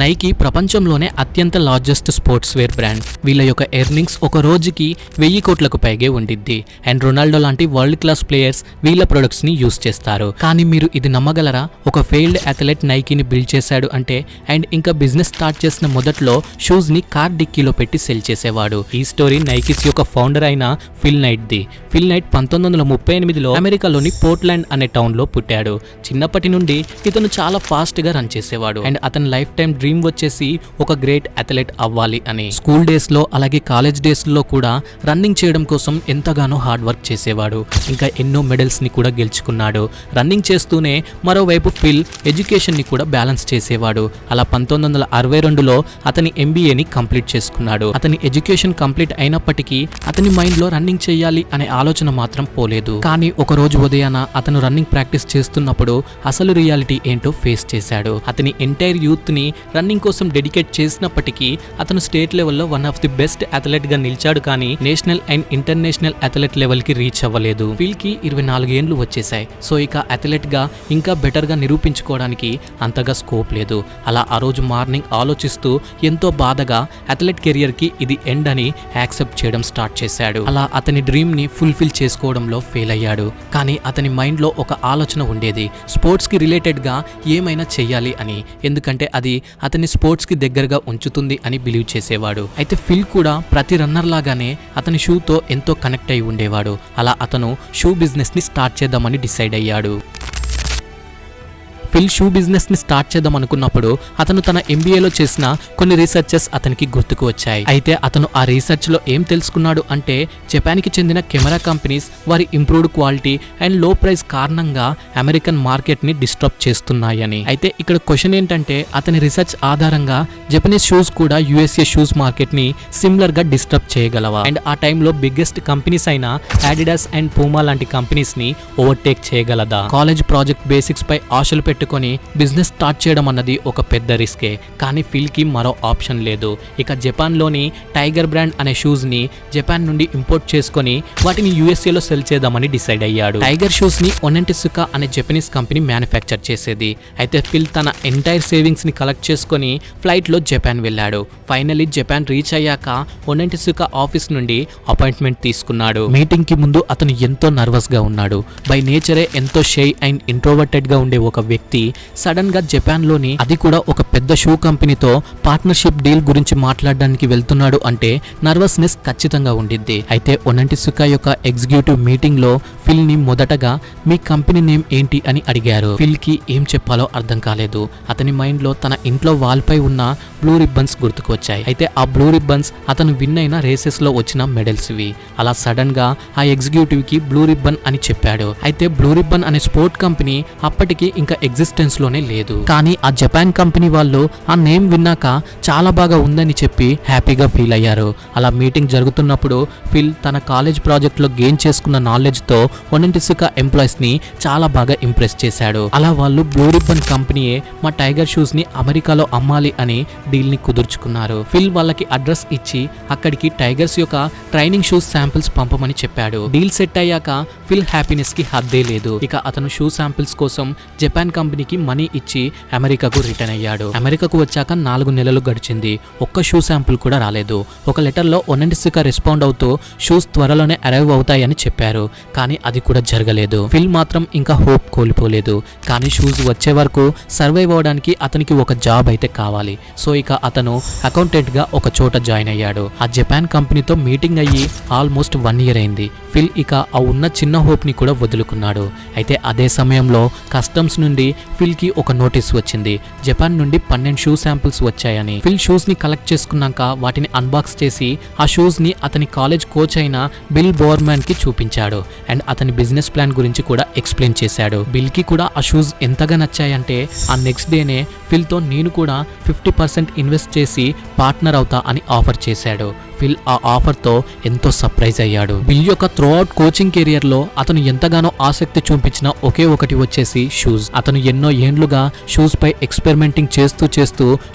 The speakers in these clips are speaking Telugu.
నైకీ ప్రపంచంలోనే అత్యంత లార్జెస్ట్ స్పోర్ట్స్ వేర్ బ్రాండ్. వీళ్ళ యొక్క ఎర్నింగ్స్ ఒక రోజుకి 1000 కోట్లకు పైగే ఉండిద్ది. అండ్ రొనాల్డో లాంటి వరల్డ్ క్లాస్ ప్లేయర్స్ వీళ్ళ ప్రొడక్ట్స్ ని యూస్ చేస్తారు. కానీ మీరు ఇది నమ్మగలరా? ఒక ఫెయిల్డ్ అథ్లెట్ నైకీని బిల్డ్ చేశాడు అంటే. అండ్ ఇంకా బిజినెస్ స్టార్ట్ చేసిన మొదట్లో షూస్ ని కార్ డిక్కీలో పెట్టి సెల్ చేసేవాడు. ఈ స్టోరీ నైకీస్ యొక్క ఫౌండర్ అయిన ఫిల్ నైట్ ది. ఫిల్ నైట్ 1938లో అమెరికాలోని పోర్ట్లాండ్ అనే టౌన్ లో పుట్టాడు. చిన్నప్పటి నుండి ఇతను చాలా ఫాస్ట్ గా రన్ చేసేవాడు. అండ్ అతని లైఫ్ టైం డ్రీమ్ వచ్చేసి ఒక గ్రేట్ అథ్లెట్ అవ్వాలి అని. స్కూల్ డేస్ లో అలాగే కాలేజ్ డేస్ లో కూడా రన్నింగ్ చేయడం కోసం ఎంతగానో హార్డ్ వర్క్ చేసేవాడు. ఇంకా ఎన్నో మెడల్స్ ని కూడా గెలుచుకున్నాడు. రన్నింగ్ చేస్తూనే మరోవైపు ఫిల్ ఎడ్యుకేషన్ ని కూడా బ్యాలెన్స్ చేసేవాడు. అలా 1962లో అతని MBAని కంప్లీట్ చేసుకున్నాడు. అతని ఎడ్యుకేషన్ కంప్లీట్ అయినప్పటికీ అతని మైండ్ లో రన్నింగ్ చేయాలి అనే ఆలోచన మాత్రం పోలేదు. కానీ ఒక రోజు ఉదయాన అతను రన్నింగ్ ప్రాక్టీస్ చేస్తున్నప్పుడు అసలు రియాలిటీ ఏంటో ఫేస్ చేశాడు. అతని ఎంటైర్ యూత్ ని రన్నింగ్ కోసం డెడికేట్ చేసినప్పటికీ అతను స్టేట్ లెవెల్లో one of the best athlete గా నిలిచాడు. కానీ national and international athlete level కి రీచ్ అవ్వలేదు. ఫిల్ కి 24 ఏండ్లు వచ్చేసాయి. సో ఇక అథ్లెట్ గా ఇంకా బెటర్ గా నిరూపించుకోవడానికి అంతగా స్కోప్ లేదు. అలా ఆ రోజు మార్నింగ్ ఆలోచిస్తూ ఎంతో బాధగా అథ్లెట్ కెరియర్ కి ఇది ఎండ్ అని యాక్సెప్ట్ చేయడం స్టార్ట్ చేశాడు. అలా అతని డ్రీమ్ ని ఫుల్ఫిల్ చేసుకోవడంలో ఫెయిల్ అయ్యాడు. కానీ అతని మైండ్ లో ఒక ఆలోచన ఉండేది, స్పోర్ట్స్ కి రిలేటెడ్ గా ఏమైనా చెయ్యాలి అని. ఎందుకంటే అది అతని స్పోర్ట్స్ కి దగ్గరగా ఉంచుతుంది అని బిలీవ్ చేసేవాడు. అయితే ఫిల్ కూడా ప్రతి రన్నర్ లాగానే అతని షూతో ఎంతో కనెక్ట్ అయి ఉండేవాడు. అలా అతను షూ బిజినెస్ ని స్టార్ట్ చేద్దామని డిసైడ్ అయ్యాడు. ఫిల్ షూ బిజినెస్ ని స్టార్ట్ చేద్దాం అనుకున్నప్పుడు అతను తన MBAలో చేసిన కొన్ని రీసెర్చెస్ అతనికి గుర్తుకు వచ్చాయి. అయితే అతను ఆ రీసెర్చ్ లో ఏం తెలుసుకున్నాడు అంటే జపాన్ కి చెందిన కెమెరా కంపెనీస్ వారి ఇంప్రూవ్డ్ క్వాలిటీ అండ్ లో ప్రైస్ కారణంగా అమెరికన్ మార్కెట్ ని డిస్టర్బ్ చేస్తున్నాయని. అయితే ఇక్కడ క్వశ్చన్ ఏంటంటే అతని రీసెర్చ్ ఆధారంగా జపనీస్ షూస్ కూడా USA షూస్ మార్కెట్ ని సిమిలర్ గా డిస్టర్బ్ చేయగలవా? అండ్ ఆ టైంలో బిగ్గెస్ట్ కంపెనీస్ అయిన అడిడాస్ అండ్ పూమా లాంటి కంపెనీస్ ని ఓవర్టేక్ చేయగలదా? కాలేజ్ ప్రాజెక్ట్ బేసిక్స్ పై ఆశలు పెట్టుకొని బిజినెస్ స్టార్ట్ చేయడం అన్నది ఒక పెద్ద రిస్కే. కానీ ఫిల్ కి మరో ఆప్షన్ లేదు. ఇక జపాన్ లోని టైగర్ బ్రాండ్ అనే షూస్ ని జపాన్ నుండి ఇంపోర్ట్ చేసుకొని వాటిని USA లో సెల్ చేద్దామని డిసైడ్ అయ్యాడు. టైగర్ షూస్ ని ఒనెంటిసుకా అనే జపనీస్ కంపెనీ మ్యానుఫ్యాక్చర్ చేసేది. అయితే ఫిల్ తన ఎంటైర్ సేవింగ్స్ ని కలెక్ట్ చేసుకొని ఫ్లైట్ లో జపాన్ వెళ్ళాడు. ఫైనలీ జపాన్ రీచ్ అయ్యాక ఒనెంటిసుకా ఆఫీస్ నుండి అపాయింట్మెంట్ తీసుకున్నాడు. మీటింగ్ కి ముందు అతను ఎంతో నర్వస్ గా ఉన్నాడు. బై నేచరే ఎంతో షై అండ్ ఇంట్రోవర్టెడ్ గా ఉండే ఒక వ్యక్తి సడన్ గా జపాన్ లోని, అది కూడా ఒక పెద్ద షూ కంపెనీతో పార్ట్నర్షిప్ డీల్ గురించి మాట్లాడడానికి వెళ్తున్నాడు అంటే నర్వస్నెస్ ఖచ్చితంగా ఉండిద్ది. అయితే ఒనెంటిసుకా యొక్క ఎగ్జిక్యూటివ్ మీటింగ్ లో ఫిల్ ని మొదటగా మీ కంపెనీ నేమ్ ఏంటి అని అడిగారు. ఫిల్ కి ఏం చెప్పాలో అర్థం కాలేదు. అతని మైండ్ లో తన ఇంట్లో వాల్ పై ఉన్న బ్లూ రిబ్బన్స్ గుర్తుకు వచ్చాయి. అయితే ఆ బ్లూ రిబ్బన్స్ అతను విన్ అయిన రేసెస్ లో వచ్చిన మెడల్స్ వి. అలా సడన్ గా ఆ ఎగ్జిక్యూటివ్ కి బ్లూ రిబ్బన్ అని చెప్పాడు. అయితే బ్లూ రిబ్బన్ అనే స్పోర్ట్ కంపెనీ అప్పటికి ఇంకా ఎగ్జిస్టెన్స్ లోనే లేదు. కానీ ఆ జపాన్ కంపెనీ వాళ్ళు ఆ నేమ్ విన్నాక చాలా బాగా ఉందని చెప్పి హ్యాపీగా ఫీల్ అయ్యారు. అలా మీటింగ్ జరుగుతున్నప్పుడు ఫిల్ తన కాలేజ్ ప్రాజెక్ట్ లో గెయిన్ చేసుకున్న నాలెడ్జ్ తో ఒనెంటిసుకా ఎంప్లాయీస్ ని చాలా బాగా ఇంప్రెస్ చేశాడు. అలా వాళ్ళు బ్లూ రిబ్బన్ కంపెనీయే మా టైగర్ షూస్ ని అమెరికాలో అమ్మాలి అని డీల్ ని కుదుర్చుకున్నారు. ఫిల్ వాళ్ళకి అడ్రస్ ఇచ్చి అక్కడికి టైగర్స్ యొక్క ట్రైనింగ్ షూస్ శాంపిల్స్ పంపమని చెప్పాడు. డీల్ సెట్ అయ్యాక ఫిల్ హ్యాపీనెస్ కి హద్దే లేదు. ఇక అతను షూ శాంపిల్స్ కోసం జపాన్ కంపెనీకి మనీ ఇచ్చి అమెరికాకు రిటర్న్ అయ్యాడు. అమెరికాకు వచ్చాక 4 నెలలు గడిచింది. ఒక్క షూ శాంపిల్ కూడా రాలేదు. ఒక లెటర్ లో ఒనెంటిసుకా రెస్పాండ్ అవుతూ షూస్ త్వరలోనే అరైవ్ అవుతాయని చెప్పారు. కానీ అది కూడా జరగలేదు. ఫిల్ మాత్రం ఇంకా హోప్ కోల్పోలేదు. కానీ షూస్ వచ్చే వరకు సర్వైవ్ అవడానికి అతనికి ఒక జాబ్ అయితే కావాలి. సో ఇక అతను అకౌంటెంట్ గా ఒక చోట జాయిన్ అయ్యాడు. ఆ జపాన్ కంపెనీతో మీటింగ్ అయ్యి ఆల్మోస్ట్ 1 year అయింది. ఫిల్ ఇక ఆ ఉన్న చిన్న హోప్ ని కూడా వదులుకున్నాడు. అయితే అదే సమయంలో కస్టమ్స్ నుండి ఫిల్ కి ఒక నోటీస్ వచ్చింది. జపాన్ నుండి 12 షూ శాంపిల్స్ వచ్చాయని. ఫిల్ షూస్ ని కలెక్ట్ చేసుకున్నాక వాటిని అన్బాక్స్ చేసి ఆ షూస్ ని అతని కాలేజ్ కోచ్ అయిన బిల్ బోర్మాన్ కి చూపించాడు. అండ్ అతని బిజినెస్ ప్లాన్ గురించి కూడా ఎక్స్ప్లెయిన్ చేశాడు. బిల్ కి కూడా ఆ షూస్ ఎంతగా నచ్చాయంటే ఆ నెక్స్ట్ డేనే ఫిల్ తో నేను కూడా 50% ఇన్వెస్ట్ చేసి పార్ట్నర్ అవుతా అని ఆఫర్ చేశాడు. ఫిల్ ఆ ఆఫర్ తో ఎంతో సర్ప్రైజ్ అయ్యాడు. బిల్ యొక్క త్రూఅవుట్ కోచింగ్ కెరియర్ లో అతను ఎంతగానో ఆసక్తి చూపించిన ఒకే ఒకటి వచ్చేసి షూస్. అతను ఎన్నో ఏండ్లుగా షూస్ పై ఎక్స్పెరిమెంటింగ్ చేస్తూ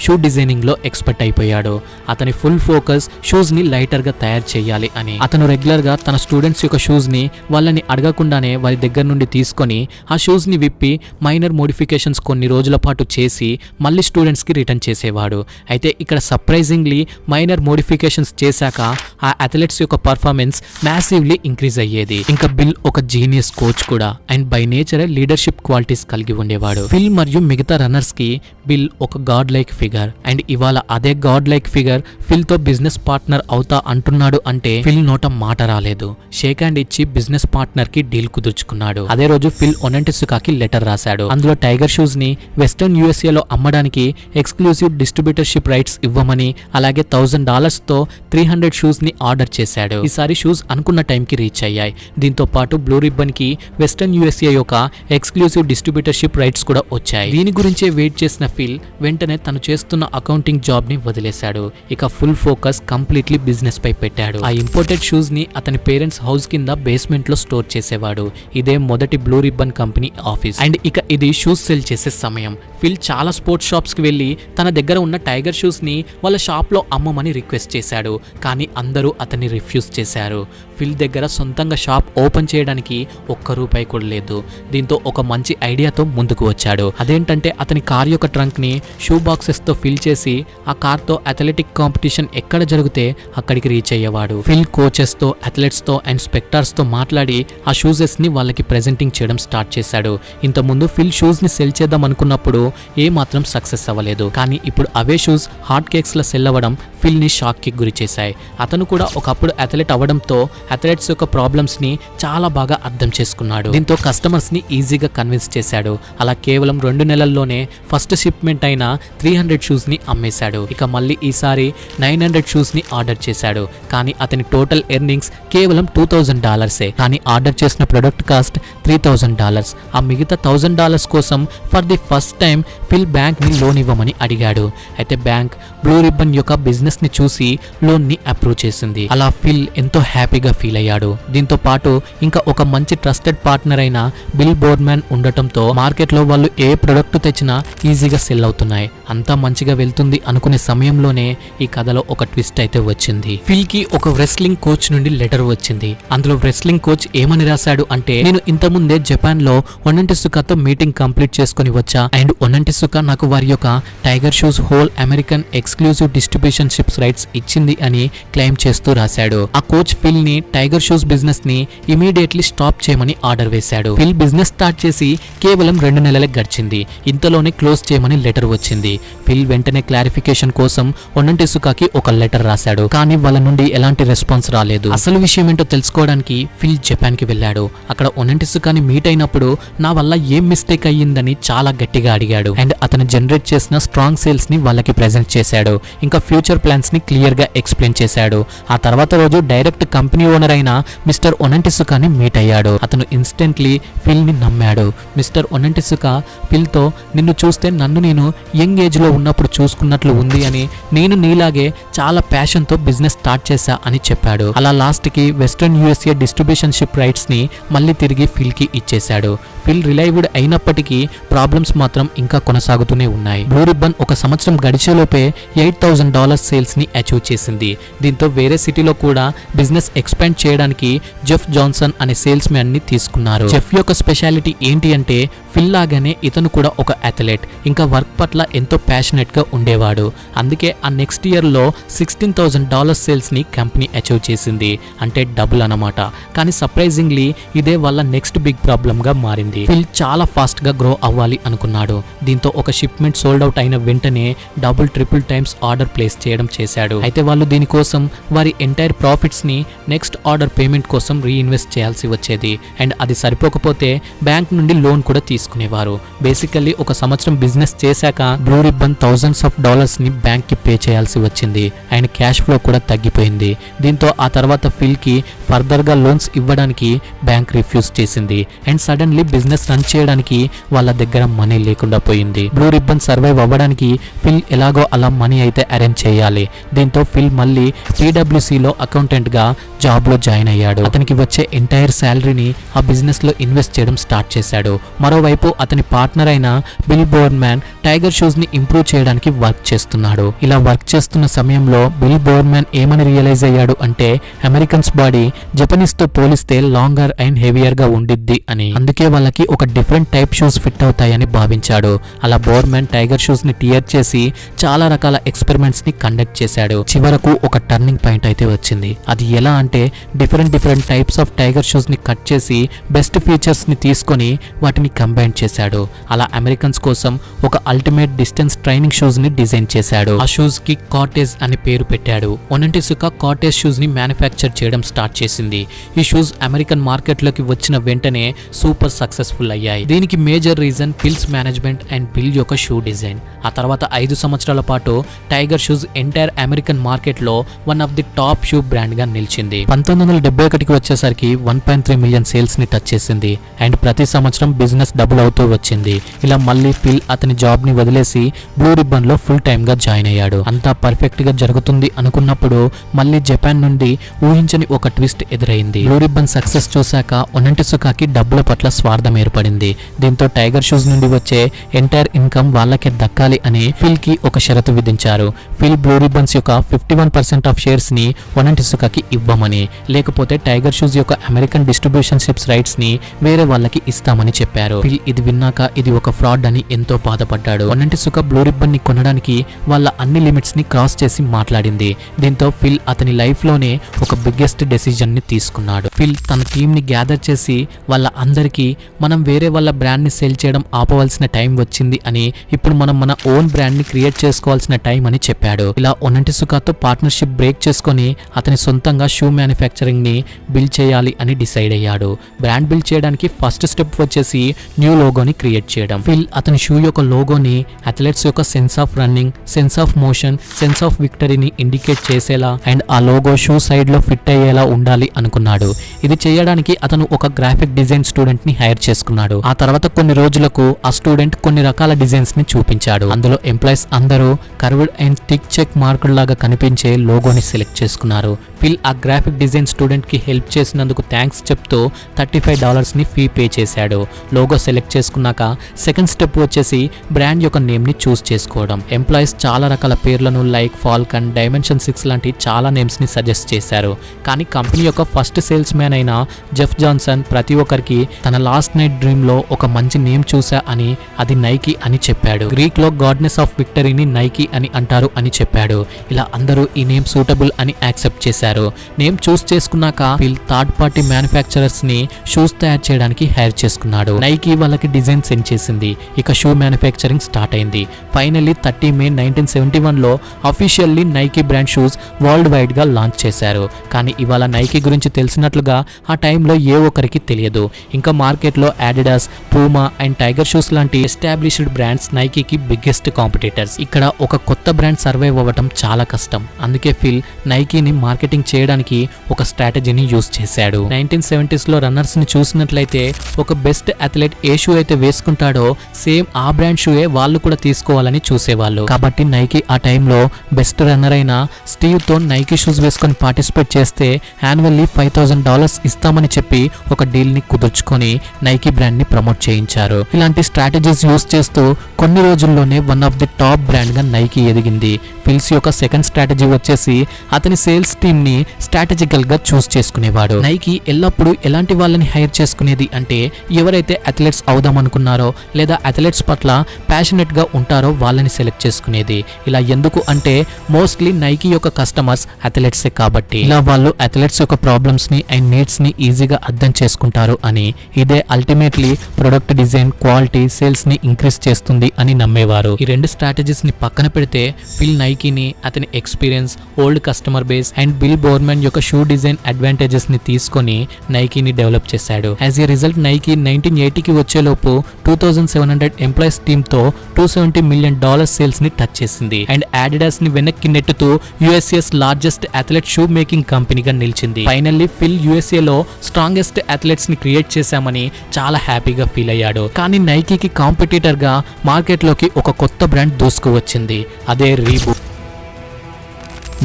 షూ డిజైనింగ్ లో ఎక్స్పర్ట్ అయిపోయాడు. అతని ఫుల్ ఫోకస్ షూస్ ని లైటర్ గా తయారు చేయాలి అని. అతను రెగ్యులర్ గా తన స్టూడెంట్స్ యొక్క షూస్ ని వాళ్ళని అడగకుండానే వారి దగ్గర నుండి తీసుకొని ఆ షూస్ ని విప్పి మైనర్ మోడిఫికేషన్స్ కొన్ని రోజుల పాటు చేసి మళ్ళీ స్టూడెంట్స్ కి రిటర్న్ చేసేవాడు. అయితే ఇక్కడ సర్ప్రైజింగ్లీ మైనర్ మోడిఫికేషన్స్ చేశాక ఆ అథ్లెట్స్ యొక్క పర్ఫార్మెన్స్ మ్యాసివ్లీ ఇంక్రీజ్ అయ్యేది. ఇంకా బిల్ ఒక జీనియస్ కోచ్ కూడా అండ్ బై నేచరే లీడర్షిప్ క్వాలిటీస్ కలిగి ఉండేవాడు. ఫిల్ మరియు మిగతా రన్నర్స్ కి బిల్ ఒక గాడ్ లైక్ ఫిగర్ అండ్ ఇవాళ అదే గాడ్ లైక్ ఫిగర్ ఫిల్ తో బిజినెస్ పార్ట్నర్ అవుతా అంటున్నాడు అంటే ఫిల్ నోట మాట రాలేదు. షేక్ హ్యాండ్ ఇచ్చి బిజినెస్ పార్ట్నర్ కి డీల్ కుదుర్చుకున్నాడు. అదే రోజు ఫిల్ ఒనంటిసుకాకి లెటర్ రాశాడు. అందులో టైగర్ షూస్ ని వెస్టర్న్ యూఎస్ఏ లో అమ్మడానికి ఎక్స్క్లూజివ్ డిస్ట్రిబ్యూటర్షిప్ రైట్స్ ఇవ్వమని అలాగే $1,000 తో 300 షూస్ ని ఆర్డర్ చేశాడు. ఈసారి షూస్ అనుకున్న టైం కి రీచ్ అయ్యాయి. దీంతో పాటు బ్లూ రిబ్బన్ కి వెస్టర్న్ యూఎస్ఏ యొక్క ఎక్స్క్లూజివ్ డిస్ట్రిబ్యూటర్షిప్ రైట్స్ కూడా వచ్చాయి. దీని గురించే వెయిట్ చేసిన ఫిల్ వెంటనే తను చేస్తున్న అకౌంటింగ్ జాబ్ ని వదిలేశాడు. ఇక ఫుల్ ఫోకస్ కంప్లీట్లీ బిజినెస్ పై పెట్టాడు. ఆ ఇంపోర్టెడ్ షూస్ ని అతని పేరెంట్స్ హౌస్ కింద బేస్మెంట్ లో స్టోర్ చేసేవాడు. ఇదే మొదటి blue ribbon company office. And ఇక ఇది షూస్ సెల్ చేసే సమయం. ఫిల్ చాలా స్పోర్ట్స్ షాప్స్ కి వెళ్లి తన దగ్గర ఉన్న టైగర్ షూస్ ని వాళ్ళ షాప్ లో అమ్మమని రిక్వెస్ట్ చేశాడు. కానీ అందరూ అతన్ని రిఫ్యూజ్ చేశారు. ఫిల్ దగ్గర సొంతంగా షాప్ ఓపెన్ చేయడానికి ₹1 కూడా లేదు. దీంతో ఒక మంచి ఐడియాతో ముందుకు వచ్చాడు. అదేంటంటే అతని కార్ యొక్క ట్రంక్ ని షూ బాక్సెస్ తో ఫిల్ చేసి ఆ కార్ తో అథ్లెటిక్ కాంపిటీషన్ ఎక్కడ జరిగితే అక్కడికి రీచ్ అయ్యేవాడు. ఫిల్ కోచెస్ తో అథ్లెట్స్ తో అండ్ స్పెక్టార్స్ తో మాట్లాడి ఆ షూజెస్ ని వాళ్ళకి ప్రెజెంటింగ్ చేయడం స్టార్ట్ చేశాడు. ఇంతకుముందు ఫిల్ షూస్ ని సెల్ చేద్దాం అనుకున్నప్పుడు ఏ మాత్రం సక్సెస్ అవ్వలేదు. కానీ ఇప్పుడు అవే షూస్ హాట్ కేక్స్ లా సెల్ అవ్వడం ఫిల్ ని షాక్ కి గురి చేశాయి. అతను కూడా ఒకప్పుడు అథ్లెట్ అవ్వడంతో అథ్లెట్స్ యొక్క ప్రాబ్లమ్స్ ని చాలా బాగా అర్థం చేసుకున్నాడు. దీంతో కస్టమర్స్ ని ఈజీగా కన్విన్స్ చేశాడు. అలా కేవలం 2 నెలల్లోనే ఫస్ట్ షిప్మెంట్ అయిన 300 షూస్ ని అమ్మేశాడు. ఇక మళ్ళీ ఈసారి 900 షూస్ ని ఆర్డర్ చేశాడు. కానీ అతని టోటల్ ఎర్నింగ్స్ కేవలం $2,000. కానీ ఆర్డర్ చేసిన ప్రొడక్ట్ కాస్ట్ $3,000. ఆ మిగతా $1,000 కోసం for the first time fill bank ని లోన్ ఇవ్వమని అడిగాడు. అయితే బ్యాంక్ బ్లూ రిబ్బన్ యొక్క బిజినెస్ ని చూసి లోన్ ని అప్రూవ్ చేసింది. అలా ఫిల్ ఎంతో హ్యాపీగా ఫీల్ అయ్యాడు. దీంతో పాటు ఇంకా ఒక మంచి ట్రస్టెడ్ పార్ట్నర్ అయిన బిల్ బోర్డ్మ్యాన్ ఉండటంతో మార్కెట్ లో వాళ్ళు ఏ ప్రొడక్ట్ తెచ్చినా ఈజీగా సెల్ అవుతున్నాయి. అంతా మంచిగా వెళ్తుంది అనుకునే సమయంలోనే ఈ కథలో ఒక ట్విస్ట్ అయితే వచ్చింది. ఫిల్ కి ఒక రెస్లింగ్ కోచ్ నుండి లెటర్ వచ్చింది. అందులో రెస్లింగ్ కోచ్ ఏమని రాశాడు అంటే, నేను ఇంతకుముందే జపాన్ లో ఒనంటిసుకాతో మీటింగ్ కంప్లీట్ చేసుకుని వచ్చా అండ్ ఒనంటిసుకా నాకు వారి యొక్క tiger shoes whole American exclusive distribution ships rights ఇచ్చింది అని క్లెయిమ్ చేస్తూ రాశాడు. ఆ కోచ్ ఫిల్ ని టైగర్ షూస్ బిజినెస్ ని ఇమీడియట్లీ స్టాప్ చేయమని ఆర్డర్ వేశాడు. ఫిల్ బిజినెస్ స్టార్ట్ చేసి కేవలం 2 నెలలే గడిచింది. ఇంతలోనే క్లోజ్ చేయమని లెటర్ వచ్చింది. ఫిల్ వెంటనే క్లారిఫికేషన్ కోసం ఒనంటిసుకాకి ఒక లెటర్ రాశాడు. కానీ వాళ్ళ నుండి ఎలాంటి రెస్పాన్స్ రాలేదు. అసలు విషయం ఏంటో తెలుసుకోవడానికి ఫిల్ జపాన్ కి వెళ్ళాడు. అక్కడ ఒనంటిసుకాని మీట్ అయినప్పుడు నా వల్ల ఏం మిస్టేక్ అయ్యిందని చాలా గట్టిగా అడిగాడు. అండ్ అతను జనరేట్ చేసిన స్ట్రాంగ్ సేల్స్ ని వాళ్ళకి ప్రెజెంట్ చేశాడు. ఇంకా ఫ్యూచర్ ప్లాన్స్ ని క్లియర్ గా ఎక్స్ప్లెయిన్ చేశాడు. ఆ తర్వాత రోజు డైరెక్ట్ కంపెనీ ఓనర్ అయిన మిస్టర్ ఒనంటిసుకాని మీట్ అయ్యాడు. అతను ఇన్స్టెంట్లీ ఫిల్ ని నమ్మాడు. మిస్టర్ ఒనంటిసుకా ఫిల్ తో, నిన్ను చూస్తే నన్ను నేను యంగ్ ఏజ్ లో ఉన్నప్పుడు చూసుకున్నట్లు ఉంది అని, నేను నీలాగే చాలా ప్యాషన్ తో బిజినెస్ స్టార్ట్ చేశా అని చెప్పాడు. అలా లాస్ట్ కి western USA distribution ship rights ని మళ్ళీ తిరిగి ఫిల్ కి ఇచ్చేశాడు. ఫిల్ రిలైవ్డ్ అయినప్పటికీ ప్రాబ్లమ్స్ మాత్రం ఇంకా కొనసాగుతూనే ఉన్నాయి. బ్లూ రిబ్బన్ ఒక సంవత్సరం గడిచేలోపే $8,000 సేల్స్ ని అచీవ్ చేసింది. దీంతో వేరే సిటీలో కూడా బిజినెస్ ఎక్స్పాండ్ చేయడానికి జెఫ్ జాన్సన్ అనే సేల్స్ మ్యాన్ ని తీసుకున్నారు. జెఫ్ యొక్క స్పెషాలిటీ ఏంటి అంటే, ఫిల్ లాగానే ఇతను కూడా ఒక అథ్లెట్, ఇంకా వర్క్ పట్ల ఎంతో ప్యాషనెట్ గా ఉండేవాడు. అందుకే ఆ నెక్స్ట్ ఇయర్ లో $16,000 సేల్స్ ని కంపెనీ అచీవ్ చేసింది. అంటే డబుల్ అన్నమాట. కానీ సర్ప్రైజింగ్లీ ఇదే వాళ్ళ నెక్స్ట్ బిగ్ ప్రాబ్లమ్ గా మారింది. ఫిల్ చాలా ఫాస్ట్ గా గ్రో అవ్వాలి అనుకున్నాడు. దీంతో ఒక షిప్మెంట్ సోల్డ్ అవుట్ అయిన వెంటనే double triple times order place చేయడం చేశాడు. అయితే వాళ్ళు దీనికోసం వారి ఎంటైర్ ప్రాఫిట్స్ ని నెక్స్ట్ ఆర్డర్ పేమెంట్ కోసం రీఇన్వెస్ట్ చేయాల్సి వచ్చేది. అండ్ అది సరిపోకపోతే బ్యాంక్ నుండి లోన్ కూడా తీసుకున్నారు. చేసుకునేవారు. బేసికల్లీ ఒక సంవత్సరం బిజినెస్ చేశాక blue ribbon thousands of dollars ని బ్యాంక్ కి పే చేయాల్సి వచ్చింది అండ్ క్యాష్ ఫ్లో కూడా తగ్గిపోయింది. దీంతో ఆ తర్వాత ఫిల్ కి ఫర్దర్ గా లోన్స్ ఇవ్వడానికి బ్యాంక్ రిఫ్యూజ్ చేసింది అండ్ సడన్లీ బిజినెస్ రన్ చేయడానికి వాళ్ళ దగ్గర మనీ లేకుండా పోయింది. బ్లూ రిబ్బన్ సర్వైవ్ అవ్వడానికి ఫిల్ ఎలాగో అలా మనీ అయితే అరేంజ్ చేయాలి. దీంతో ఫిల్ మళ్ళీ PwC లో అకౌంటెంట్ గా జాబ్ లో జాయిన్ అయ్యాడు. అతనికి వచ్చే ఎంటైర్ శాలరీని ఆ బిజినెస్ లో ఇన్వెస్ట్ చేయడం స్టార్ట్ చేశాడు. మరోవైపు అతని పార్ట్నర్ అయిన బిల్ బోర్మ్యాన్ టైగర్ షూస్ ని ఇంప్రూవ్ చేయడానికి వర్క్ చేస్తున్నాడు. ఇలా వర్క్ చేస్తున్న సమయంలో బిల్ బోర్మ్యాన్ ఏమని రియలైజ్ అయ్యాడు అంటే అమెరికన్స్ బాడీ జపనీస్ తో పోలిస్తే లాంగర్ అండ్ హెవియర్ గా ఉండిద్ది అని. అందుకే వాళ్ళకి ఒక డిఫరెంట్ టైప్ షూస్ ఫిట్ అవుతాయని భావించాడు. అలా బోర్మ్యాన్ టైగర్ షూస్ ని టియర్ చేసి చాలా రకాల ఎక్స్పెరిమెంట్స్ ని కండక్ట్ చేశాడు. చివరకు ఒక టర్నింగ్ పాయింట్ అయితే వచ్చింది. అది ఎలా అంటే different types of tiger shoes ని కట్ చేసి బెస్ట్ ఫీచర్స్ ని తీసుకొని వాటిని కంబైన్ చేశాడు. అలా అమెరికన్స్ కోసం ఒక అల్టిమేట్ డిస్టెన్స్ ట్రైనింగ్ షూస్ ని డిజైన్ చేశాడు. ఆ షూస్ కి కార్టేజ్ అని పేరు పెట్టాడు. ఒనంటిసుకా కార్టేజ్ షూస్ ని మ్యానుఫ్యాక్చర్ చేయడం స్టార్ట్ చేసింది. ఈ షూస్ అమెరికన్ మార్కెట్ లోకి వచ్చిన వెంటనే సూపర్ సక్సెస్ఫుల్ అయ్యాయి. దీనికి major reason Phil's management and Bill యొక్క షూ డిజైన్. ఆ తర్వాత 5 సంవత్సరాల పాటు Tiger shoes entire American market లో one of the top shoe brand గా నిలిచింది. 1971కి వచ్చేసరికి 1.3 మిలియన్ సేల్స్ ని టచ్ చేసింది అండ్ ప్రతి సంవత్సరం బిజినెస్ డబుల్ అవుతూ వచ్చింది. ఇలా మళ్ళీ ఫిల్ అతని జాబ్ ని వదిలేసి బ్లూ రిబ్బన్ లో ఫుల్ టైమ్ గా జాయిన్ అయ్యాడు. అంతా పర్ఫెక్ట్ గా జరుగుతుంది అనుకున్నప్పుడు మళ్ళీ జపాన్ నుండి ఊహించని ఒక ట్విస్ట్ ఎదురైంది. బ్లూ రిబ్బన్ సక్సెస్ చూశాక ఒనంటిసుకాకి డబ్బుల పట్ల స్వార్థం ఏర్పడింది. దీంతో టైగర్ షూస్ నుండి వచ్చే ఎంటైర్ ఇన్కమ్ వాళ్ళకే దక్కాలి అని ఫిల్ కి ఒక షరతు విధించారు. ఫిల్ బ్లూ రిబ్బన్స్ యొక్క 51% ఆఫ్ షేర్స్ ని ఒనంటిసుకాకి ఇవ్వమని, లేకపోతే టైగర్ షూస్ యొక్క అమెరికన్ డిస్ట్రిబ్యూషన్షిప్స్ రైట్స్ ని వేరే వాళ్ళకి ఇస్తామని చెప్పారు. ఫిల్ ఇది విన్నాక ఇది ఒక ఫ్రాడ్ అని ఎంతో బాధపడ్డాడు. ఒనంటిసుకా బ్లూ రిబ్బన్ ని కొనడానికి వాళ్ళ అన్ని లిమిట్స్ ని క్రాస్ చేసి మాట్లాడింది. దీంతో ఫిల్ అతని లైఫ్ లోనే ఒక బిగ్గెస్ట్ డెసిజన్ ని తీసుకున్నాడు. ఫిల్ తన టీమ్ ని గ్యాదర్ చేసి వాళ్ళ అందరికీ మనం వేరే వాళ్ళ బ్రాండ్ ని సేల్ చేయడం ఆపవలసిన టైం వచ్చింది అని, ఇప్పుడు మనం మన ఓన్ బ్రాండ్ ని క్రియేట్ చేసుకోవాల్సిన టైం అని చెప్పాడు. ఇలా ఒనంటిసుకాతో పార్ట్నర్షిప్ బ్రేక్ చేసుకొని అతని సొంతంగా షూ మ్యానుఫ్యాక్చరింగ్ ని బిల్డ్ చేయాలి అని డిసైడ్ అయ్యాడు. బ్రాండ్ బిల్డ్ చేయడానికి ఫస్ట్ స్టెప్ వచ్చేసి న్యూ లోగోని క్రియేట్ చేయడం. ఫిల్ అతని షూ యొక్క లోగోని అథ్లెట్స్ యొక్క sense of running, sense of motion, sense of విక్టరీని ఇండికేట్ చేసేలా అండ్ ఆ లోగో షూ సైడ్ లో ఫిట్ అయ్యేలా ఉండాలి అనుకున్నాడు. ఇది చేయడానికి అతను ఒక గ్రాఫిక్ డిజైన్ స్టూడెంట్ ని హైర్ చేసుకున్నాడు. ఆ తర్వాత కొన్ని రోజులకు ఆ స్టూడెంట్ కొన్ని రకాల డిజైన్స్ ని చూపించాడు. అందులో ఎంప్లాయీస్ అందరూ కర్వ్డ్ అండ్ థిక్ చెక్ మార్కుల లాగా కనిపించే లోగోని సెలెక్ట్ చేసుకున్నారు. ఫిల్ ఆ గ్రాఫిక్ డిజైన్ స్టూడెంట్ కి హెల్ప్ చేసినందుకు థ్యాంక్స్ చెప్తూ $35 ని ఫీ పే చేశాడు. లోగో సెలెక్ట్ చేసుకున్నాక సెకండ్ స్టెప్ వచ్చేసి బ్రాండ్ యొక్క నేమ్ ని చూస్ చేసుకోవడం. ఎంప్లాయీస్ చాలా రకాల పేర్లను లైక్ ఫాల్కన్, డైమెన్షన్ 6 లాంటి చాలా నేమ్స్ ని సజెస్ట్ చేశారు. కానీ కంపెనీ యొక్క ఫస్ట్ సేల్స్ మ్యాన్ అయిన జెఫ్ జాన్సన్ ప్రతి ఒక్కరికి తన లాస్ట్ నైట్ డ్రీమ్ లో ఒక మంచి నేమ్ చూసా అని, అది నైకీ అని చెప్పాడు. గ్రీక్ లో గాడ్నెస్ ఆఫ్ విక్టరీని నైకీ అని అంటారు అని చెప్పాడు. ఇలా అందరూ ఈ నేమ్ సూటబుల్ అని యాక్సెప్ట్ చేశారు. నేమ్ చూస్ చేసుకున్నాక ఫిల్ థర్డ్ పార్టీ మ్యానుఫ్యాక్చరర్స్ ని షూస్ తయారు చేయడానికి హైర్ చేసుకున్నాడు. నైకీ వాళ్ళకి డిజైన్ సెండ్ చేసింది. ఇక షూ మ్యానుఫ్యాక్చరింగ్ స్టార్ట్ అయింది. ఫైనల్లీ 30 మే 1971 లో officially Nike brand shoes world wide గా లాంచ్ చేశారు. కానీ ఇవాళ నైకీ గురించి తెలిసినట్లుగా ఆ టైంలో ఏ ఒక్కరికి తెలియదు. ఇంకా మార్కెట్ లో Adidas, Puma and tiger shoes లాంటి ఎస్టాబ్లిష్డ్ బ్రాండ్స్ నైకీకి బిగ్గెస్ట్ కాంపిటీటర్స్. ఇక్కడ ఒక కొత్త బ్రాండ్ సర్వైవ్ అవ్వడం చాలా కష్టం. అందుకే ఫిల్ నైకీని మార్కెటింగ్ చేయడానికి ఒక స్ట్రాటజీని యూజ్ చేశాడు. 1970s లో రన్నర్స్ ని చూసినట్లయితే ఒక బెస్ట్ అథ్లెట్ ఏ షూ అయితే వేసుకుంటాడో సేమ్ ఆ బ్రాండ్ షూయే వాళ్ళు కూడా తీసుకోవాలని చూసేవాళ్ళు. కాబట్టి నైకీ ఆ టైంలో బెస్ట్ రన్నర్ అయిన స్టీవ్ తో నైకీ షూస్ వేసుకొని పార్టిసిపేట్ చేస్తే యాన్యువల్లీ $5,000 ఇస్తామని చెప్పి ఒక డీల్ ని కుదుర్చుకొని నైకీ బ్రాండ్ ని ప్రమోట్ చేయించారు. ఇలాంటి స్ట్రాటజీస్ యూజ్ చేస్తూ కొన్ని రోజుల్లోనే one of the top brand గా నైకీ ఎదిగింది. ఫిల్స్ యొక్క సెకండ్ స్ట్రాటజీ వచ్చేసి అతని సేల్స్ టీమ్ ని స్ట్రాటజికల్ గా చూస్ చేసుకునేవాడు. నైకీ ఎల్లప్పుడూ ఎలాంటి వాళ్ళని హైర్ చేసుకునేది అంటే ఎవరైతే అథ్లెట్స్ అవుదాం అనుకున్నారో లేదా అథ్లెట్స్ పట్ల ప్యాషనెట్ గా ఉంటారో వాళ్ళని సెలెక్ట్ చేసుకునేది. ఇలా ఎందుకు అంటే మోస్ట్లీ నైకీ యొక్క కస్టమర్స్ అథ్లెట్సే కాబట్టి ఇలా వాళ్ళు అథ్లెట్స్ యొక్క ప్రాబ్లమ్స్ ని అండ్ నీడ్స్ ని ఈజీగా అర్థం చేసుకుంటారు అని. ఇదే ultimately product design, quality, sales ని ఇంక్రీజ్ చేస్తుంది అని నమ్మేవారు. ఈ రెండు స్ట్రాటజీస్ ని పక్కన పెడితే ఫిల్ నైకీని అతని experience, old customer base and Bill Phil Bowerman యొక్క షూ డిజైన్ అడ్వాంటేజెస్ ని తీసుకొని నైకీని డెవలప్ చేశాడు. యాజ్ ఏ రిజల్ట్ నైకీ 1980కి వచ్చేలోపు 2700 ఎంప్లాయీస్ టీమ్ తో $270 మిలియన్ సేల్స్ ని టచ్ చేసింది. అండ్ అడిడాస్ ని వెనక్కి నెట్టుతూ USA's largest athlete shoe making కంపెనీగా నిలిచింది. ఫైనల్లీ ఫిల్ యుఎస్ఏ లో స్ట్రాంగెస్ట్ అథ్లెట్స్ ని క్రియేట్ చేశామని చాలా హ్యాపీగా ఫీల్ అయ్యాడు. కానీ నైకీకి కాంపిటీటర్ గా మార్కెట్ లోకి ఒక కొత్త బ్రాండ్ దూసుకు వచ్చింది, అదే రీబూక్.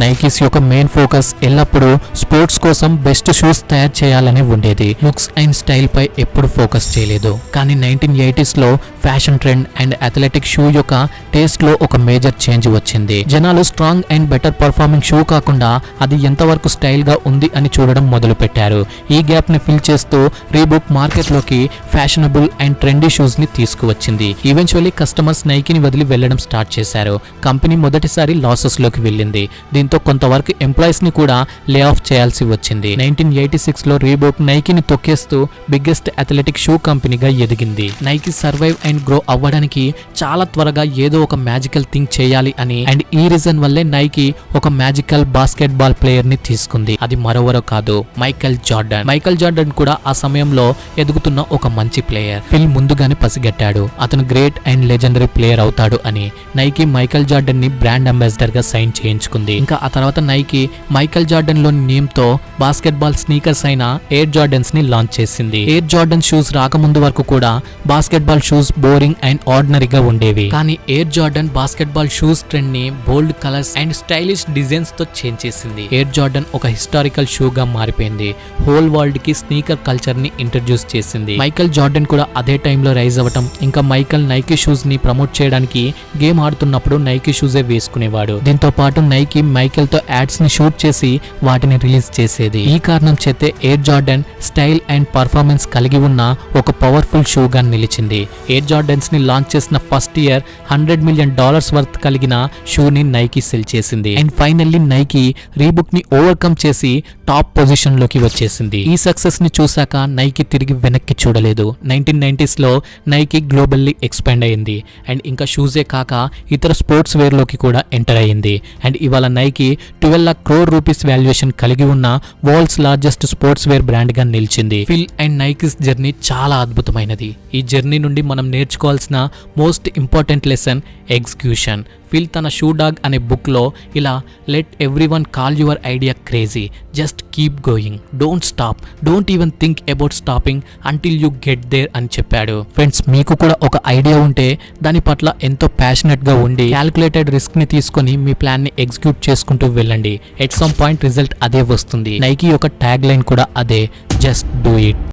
నైకీస్ యొక్క మెయిన్ ఫోకస్ ఎల్లప్పుడూ స్పోర్ట్స్ కోసం బెస్ట్ షూస్ తయారు చేయాలని ఉండేది. లుక్స్ అండ్ స్టైల్ పై ఎప్పుడు ఫోకస్ చేయలేదు. కానీ 1980s లో fashion trend and athletic shoe యొక్క టేస్ట్ లో ఒక మేజర్ చేంజ్ వచ్చింది. జనాలు strong and better performing shoe కాకుండా అది ఎంతవరకు స్టైల్ గా ఉంది అని చూడడం మొదలు పెట్టారు. ఈ గ్యాప్ ని ఫిల్ చేస్తూ రీబుక్ మార్కెట్ లోకి ఫ్యాషనబుల్ అండ్ ట్రెండీ షూస్ ని తీసుకువచ్చింది. ఈవెన్చువల్లీ కస్టమర్స్ నైకీని వదిలి వెళ్లడం స్టార్ట్ చేశారు. కంపెనీ మొదటిసారి లాసెస్ లోకి వెళ్ళింది. దీంతో కొంతవరకు ఎంప్లాయీస్ ని కూడా లే ఆఫ్ చేయాల్సి వచ్చింది. 1986 లో రీబోక్ నైకీని తొక్కేస్తూ బిగ్గెస్ట్ అథ్లెటిక్ షూ కంపెనీగా ఎదిగింది. నైకీ సర్వైవ్ అండ్ గ్రో అవ్వడానికి చాలా త్వరగా ఏదో ఒక మ్యాజికల్ థింగ్ చేయాలి అని అండ్ ఈ రీజన్ వల్లే నైకీ ఒక మ్యాజికల్ బాస్కెట్ బాల్ ప్లేయర్ ని తీసుకుంది. అది మరెవరో కాదు, మైకల్ జార్డన్. మైకల్ జార్డన్ కూడా ఆ సమయంలో ఎదుగుతున్న ఒక మంచి ప్లేయర్. ఫిల్ ముందుగానే పసిగట్టాడు అతను గ్రేట్ అండ్ లెజెండరీ ప్లేయర్ అవుతాడు అని. నైకీ మైకల్ జార్డన్ ని బ్రాండ్ అంబాసిడర్ గా సైన్ చేయించుకుంది. ఇంకా ఆ తర్వాత నైకీ మైకల్ జార్డన్ లోని నేమ్ తో బాస్కెట్ బాల్ స్నీకర్స్ అయిన ఎయిర్ జార్డన్స్ ని లాంచ్ చేసింది. ఎయిర్ జార్డన్ షూస్ రాకముందు వరకు కూడా basketball shoes boring and ఆర్డినరీగా ఉండేవి. కానీ Air Jordan basketball shoes trend ని bold colours and stylish designs తో చేంజ్ చేసింది. ఎయిర్ జార్డన్ ఒక హిస్టారికల్ షూ గా మారిపోయింది. హోల్ వరల్డ్ కి స్నీకర్ కల్చర్ ని ఇంట్రడ్యూస్ చేసింది. మైకల్ జార్డన్ కూడా అదే టైంలో రైజ్ అవ్వటం, ఇంకా మైకల్ నైకీ షూస్ ని ప్రమోట్ చేయడానికి గేమ్ ఆడుతున్నప్పుడు నైకీ షూసే వేసుకునేవాడు. దీంతో పాటు నైకీ మైకల్ తో యాడ్స్ ని షూట్ చేసి వాటిని రిలీజ్ చేసేది. ఈ కారణం చేతే air Jordan style and performance కలిగి ఉన్న ఒక పవర్ఫుల్ షూ గా నిలిచింది. ఎయిర్ జార్డన్స్ ని లాంచ్ చేసిన ఫస్ట్ ఇయర్ $100 మిలియన్ వర్త్ కలిగిన షూ ని నైకీ సెల్ చేసింది. అండ్ ఫైనల్లీ నైకీ రీబుక్ ని ఓవర్కమ్ చేసి టాప్ పొజిషన్ లోకి వచ్చేసింది. ఈ సక్సెస్ ని చూసాక నైకీ తిరిగి వెనక్కి చూడలేదు. 1990s లో నైకీ గ్లోబల్లీ ఎక్స్పాండ్ అయింది. అండ్ ఇంకా షూజే కాక ఇతర స్పోర్ట్స్ వేర్ లోకి కూడా ఎంటర్ అయింది. అండ్ ఇవాళ నైకీ 12 crore రూపీస్ వాల్యుయేషన్ కలిగి ఉన్న world's largest sports wear brand గా నిలిచింది. ఫిల్ అండ్ నైకీస్ జర్నీ చాలా అద్భుతమైనది. ఈ జర్నీ నుండి మనం నేర్చుకోవాల్సిన most important lesson execution. Phil తన షూ డాగ్ అనే బుక్ లో ఇలా let everyone call your idea crazy, just keep going, don't stop, don't even think about stopping until you get there అని చెప్పాడు. ఫ్రెండ్స్, మీకు కూడా ఒక ఐడియా ఉంటే దాని పట్ల ఎంతో ప్యాషనెట్ గా ఉండి క్యాల్కులేటెడ్ రిస్క్ ని తీసుకొని మీ ప్లాన్ ని ఎగ్జిక్యూట్ చేసుకుంటూ వెళ్ళండి. ఎట్ సమ్ పాయింట్ రిజల్ట్ అదే వస్తుంది. నైకీ యొక్క ట్యాగ్ లైన్ కూడా అదే, జస్ట్ డూ ఇట్.